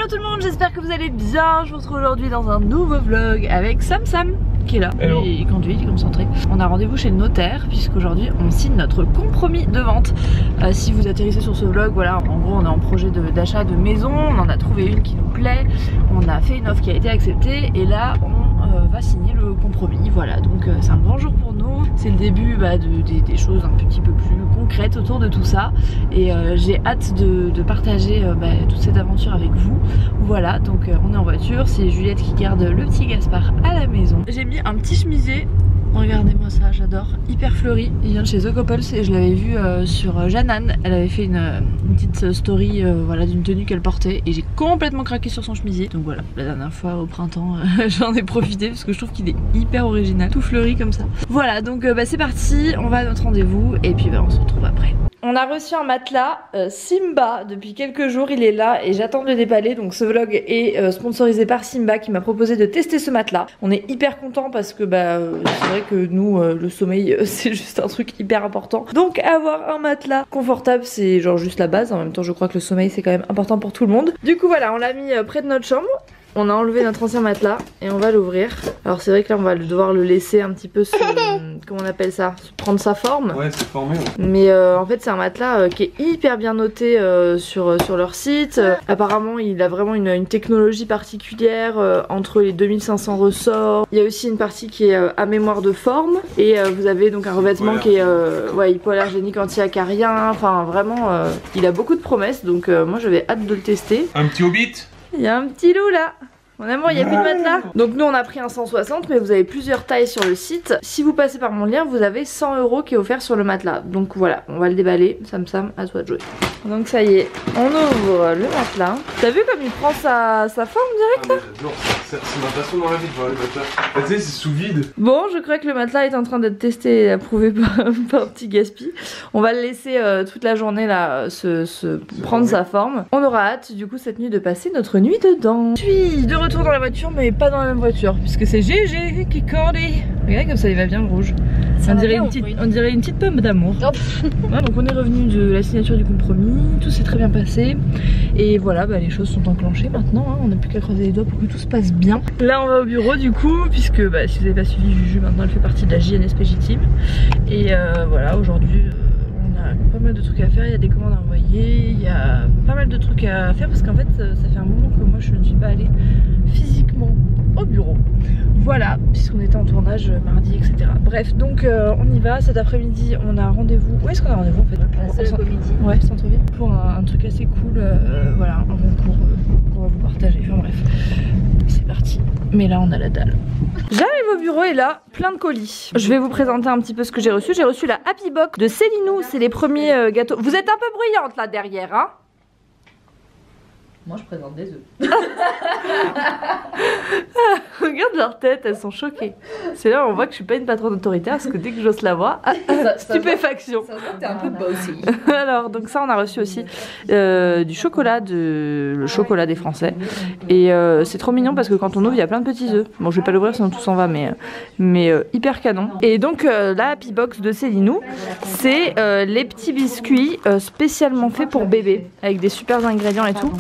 Hello tout le monde, j'espère que vous allez bien. Je vous retrouve aujourd'hui dans un nouveau vlog avec Sam qui est là. Hello. Il conduit, il est concentré. On a rendez-vous chez le notaire puisqu'aujourd'hui on signe notre compromis de vente. Si vous atterrissez sur ce vlog, voilà, en gros on est en projet d'achat de maison. On en a trouvé une qui nous plaît. On a fait une offre qui a été acceptée et là on va signer le compromis. Voilà, donc c'est un grand jour pour nous. C'est le début des choses un petit peu plus concrètes autour de tout ça. Et j'ai hâte de partager toute cette aventure avec vous. Voilà, donc on est en voiture. C'est Juliette qui garde le petit Gaspard à la maison. J'ai mis un petit chemisier. Regardez-moi ça, j'adore. Hyper fleuri. Il vient de chez The Couples et je l'avais vu sur Jeanne. Elle avait fait une petite story voilà, d'une tenue qu'elle portait et j'ai complètement craqué sur son chemisier. Donc voilà, la dernière fois au printemps, j'en ai profité parce que je trouve qu'il est hyper original, tout fleuri comme ça. Voilà, donc c'est parti, on va à notre rendez-vous et puis on se retrouve après. On a reçu un matelas Simba depuis quelques jours, il est là et j'attends de le déballer. Donc ce vlog est sponsorisé par Simba qui m'a proposé de tester ce matelas. On est hyper content parce que c'est vrai que nous le sommeil c'est juste un truc hyper important. Donc avoir un matelas confortable c'est genre juste la base. En même temps je crois que le sommeil c'est quand même important pour tout le monde. Du coup voilà, on l'a mis près de notre chambre. On a enlevé notre ancien matelas et on va l'ouvrir. Alors c'est vrai que là on va devoir le laisser un petit peu comment on appelle ça, prendre sa forme. Ouais, c'est formé. Ouais. Mais en fait c'est un matelas qui est hyper bien noté sur leur site. Apparemment il a vraiment une technologie particulière entre les 2500 ressorts. Il y a aussi une partie qui est à mémoire de forme. Et vous avez donc un revêtement qui est hypoallergénique, anti-acarien. Enfin vraiment il a beaucoup de promesses. Donc moi j'avais hâte de le tester. Un petit hobbit. Il y a un petit loup là. Mon amour, il n'y a plus de matelas. Donc nous on a pris un 160 mais vous avez plusieurs tailles sur le site. Si vous passez par mon lien vous avez 100 € qui est offert sur le matelas. Donc voilà, on va le déballer. Sam, à toi de jouer. Donc ça y est, on ouvre le matelas. T'as vu comme il prend sa forme direct là? J'adore, c'est ma passion dans la vie de voir les matelas. Tu sais, c'est sous vide. Bon, je crois que le matelas est en train d'être testé et approuvé par petit Gaspi. On va le laisser toute la journée là prendre sa forme. On aura hâte du coup cette nuit de passer notre nuit dedans. Je suis de retour dans la voiture mais pas dans la même voiture puisque c'est GG qui conduit. Regarde comme ça il va bien le rouge. On dirait une petite pomme d'amour. Voilà, donc on est revenu de la signature du compromis, tout s'est très bien passé et voilà les choses sont enclenchées maintenant, hein. On n'a plus qu'à croiser les doigts pour que tout se passe bien. Là on va au bureau du coup puisque si vous n'avez pas suivi Juju, maintenant elle fait partie de la JNSPJ Team et voilà aujourd'hui on a pas mal de trucs à faire, il y a des commandes à envoyer, il y a pas mal de trucs à faire parce qu'en fait ça fait un moment que moi je ne suis pas allée physiquement au bureau. Voilà, puisqu'on était en tournage mardi, etc. Bref, donc on y va. Cet après-midi, on a rendez-vous. Où est-ce qu'on a rendez-vous en fait? Ouais, centre-ville. Pour un truc assez cool. Voilà, un concours qu'on va vous partager. Enfin bref, c'est parti. Mais là, on a la dalle. J'arrive au bureau et là, plein de colis. Je vais vous présenter un petit peu ce que j'ai reçu. J'ai reçu la Happy Box de Célinou. C'est les premiers gâteaux. Vous êtes un peu bruyante là derrière, hein? Moi je présente des œufs. Regarde leur tête, elles sont choquées. C'est là où on voit que je suis pas une patronne autoritaire parce que dès que j'ose la voix, stupéfaction. Ça voit que t'es un peu bossy. Alors donc ça on a reçu aussi du chocolat, le chocolat des Français. Et c'est trop mignon parce que quand on ouvre il y a plein de petits œufs. Bon je vais pas l'ouvrir sinon tout s'en va mais hyper canon. Et donc la Happy Box de Célinou, c'est les petits biscuits spécialement faits pour bébé avec des super ingrédients et tout,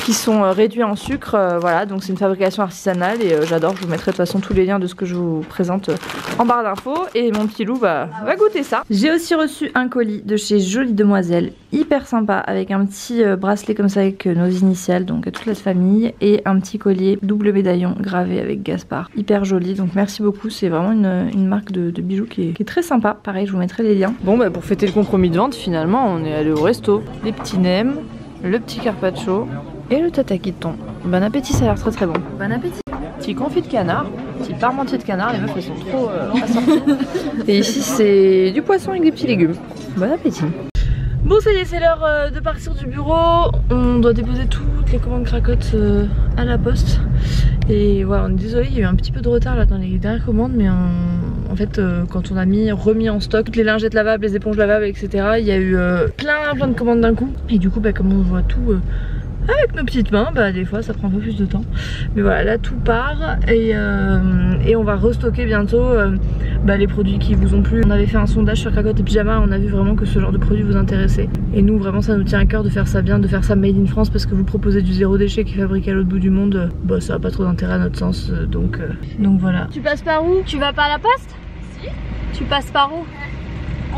qui sont réduits en sucre, voilà, donc c'est une fabrication artisanale et j'adore, je vous mettrai de toute façon tous les liens de ce que je vous présente en barre d'infos et mon petit loup va goûter ça. J'ai aussi reçu un colis de chez Jolie Demoiselle, hyper sympa, avec un petit bracelet comme ça avec nos initiales, donc à toute la famille, et un petit collier double médaillon gravé avec Gaspard, hyper joli, donc merci beaucoup, c'est vraiment une marque de bijoux qui est très sympa, pareil je vous mettrai les liens. Bon pour fêter le compromis de vente, finalement on est allé au resto, les petits nems, le petit carpaccio et le tataki de thon. Bon appétit, ça a l'air très très bon. Bon appétit. Petit confit de canard, petit parmentier de canard, les meufs elles sont trop assorties. Et ici c'est du poisson avec des petits légumes. Bon appétit. Bon ça y est, c'est l'heure de partir du bureau. On doit déposer toutes les commandes cracottes à la poste. Et voilà, on est désolé, il y a eu un petit peu de retard là dans les dernières commandes, mais en fait quand on a remis en stock toutes les lingettes lavables, les éponges lavables, etc. Il y a eu plein de commandes d'un coup. Et du coup comme on voit tout avec nos petites mains, bah des fois ça prend un peu plus de temps. Mais voilà, là tout part et on va restocker bientôt les produits qui vous ont plu. On avait fait un sondage sur Cracotte et Pyjama, on a vu vraiment que ce genre de produit vous intéressait. Et nous vraiment ça nous tient à cœur de faire ça bien, de faire ça made in France, parce que vous proposez du zéro déchet qui est fabriqué à l'autre bout du monde, bah ça a pas trop d'intérêt à notre sens, donc voilà. Tu passes par où? Tu vas pas à la poste? Si. Tu passes par où?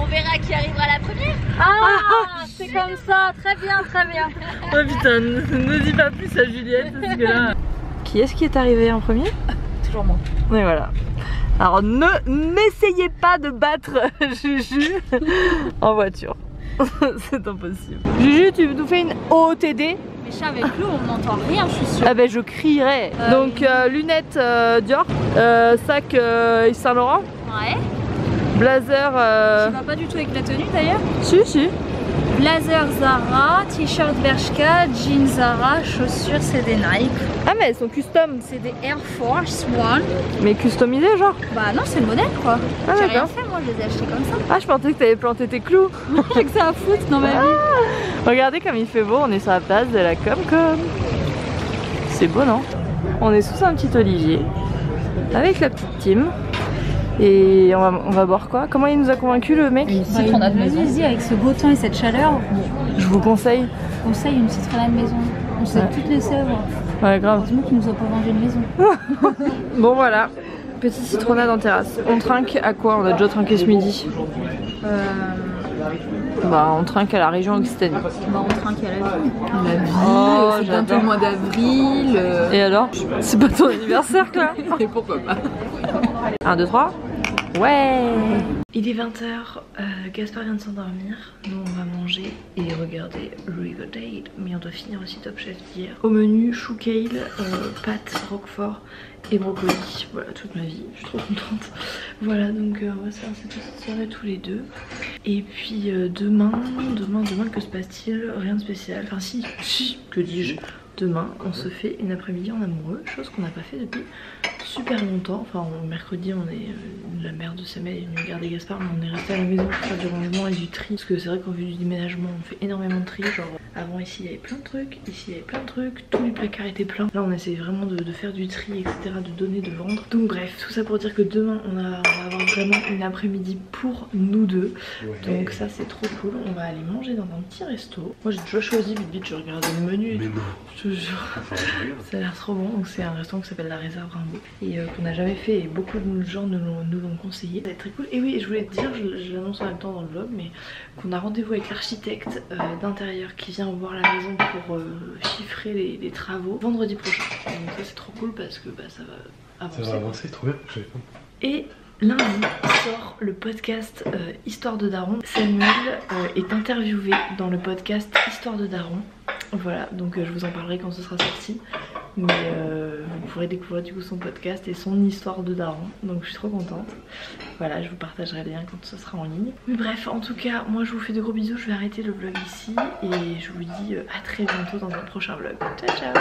On verra qui arrivera la première. Ah, c'est comme ça, très bien, très bien. Oh putain, ne dis pas plus à Juliette parce que là... Qui est-ce qui est arrivé en premier? Toujours moi. Et voilà. Alors n'essayez pas de battre Juju en voiture. C'est impossible. Juju, tu nous fais une OOTD? Mais je suis avec l'eau, on n'entend rien, je suis sûre. Ah ben je crierais. Donc lunettes Dior, sac Yves Saint Laurent. Ouais. Blazer. Tu vas pas du tout avec la tenue d'ailleurs? Si. Blazer Zara, t-shirt Bershka, jeans Zara, chaussures c'est des Nike. Ah mais elles sont custom. C'est des Air Force One. Mais customisées genre? Bah non, c'est le modèle quoi. Ah, j'ai rien d'accord. fait, moi je les ai achetés comme ça. Ah je pensais que t'avais planté tes clous. J'ai que ça à foutre dans ma vie. Regardez comme il fait beau, on est sur la place de la Comcom. C'est beau non? On est sous un petit olivier avec la petite team. Et on va boire quoi? Comment il nous a convaincu le mec? Une citronnade maison. Vas-y, avec ce beau temps et cette chaleur, Je vous conseille. on conseille une citronnade maison. On sait toutes les œuvres. Ouais grave. Heureusement qu'ils nous ont pas vendu une maison. Bon voilà, petite citronnade en terrasse. On trinque à quoi? On a déjà trinqué ce midi. Bah on trinque à la région Occitanie. Bah on trinque à la vie. La vie, Oh, c'est bientôt le mois d'avril. Et alors? C'est pas ton anniversaire là? Et pourquoi pas? 1, 2, 3. Ouais. Il est 20h, Gaspard vient de s'endormir. Nous on va manger et regarder Riverdale. Mais on doit finir aussi Top Chef d'hier. Au menu, chou kale, pâtes, roquefort et brocoli. Voilà toute ma vie, je suis trop contente. Voilà donc on va se faire cette petite soirée tous les deux. Et puis demain, que se passe-t-il? Rien de spécial. Enfin si, que dis-je? Demain, on se fait une après-midi en amoureux, chose qu'on n'a pas fait depuis super longtemps. Enfin, mercredi, on est la mère de Samuel est venue garder Gaspard, mais on est resté à la maison pour faire du rangement et du tri. Parce que c'est vrai qu'en vue du déménagement, on fait énormément de tri. Genre, avant ici, il y avait plein de trucs, ici, il y avait plein de trucs, tous les placards étaient pleins. Là, on essaie vraiment de faire du tri, etc., de donner, de vendre. Donc, bref, tout ça pour dire que demain, on va avoir vraiment une après-midi pour nous deux. Ouais. Donc, ça, c'est trop cool. On va aller manger dans un petit resto. Moi, j'ai déjà choisi, vite, je regardais le menu. Mais non. Je te jure. Ça a l'air trop bon. Donc, c'est un restaurant qui s'appelle La Réserve Rimbaud et qu'on n'a jamais fait, et beaucoup de gens nous l'ont conseillé. Ça va être très cool. Et oui, je voulais te dire, je l'annonce en même temps dans le vlog, mais qu'on a rendez-vous avec l'architecte d'intérieur qui vient voir la maison pour chiffrer les travaux vendredi prochain. Donc ça c'est trop cool parce que ça va avancer. Ça va avancer, trop bien. Et lundi sort le podcast Histoire de Daron. Samuel est interviewé dans le podcast Histoire de Daron. Voilà, donc je vous en parlerai quand ce sera sorti. Mais vous pourrez découvrir du coup son podcast et son histoire de daron. Donc je suis trop contente. Voilà, je vous partagerai les liens quand ce sera en ligne. Mais bref, en tout cas, moi je vous fais de gros bisous. Je vais arrêter le vlog ici et je vous dis à très bientôt dans un prochain vlog. Ciao ciao.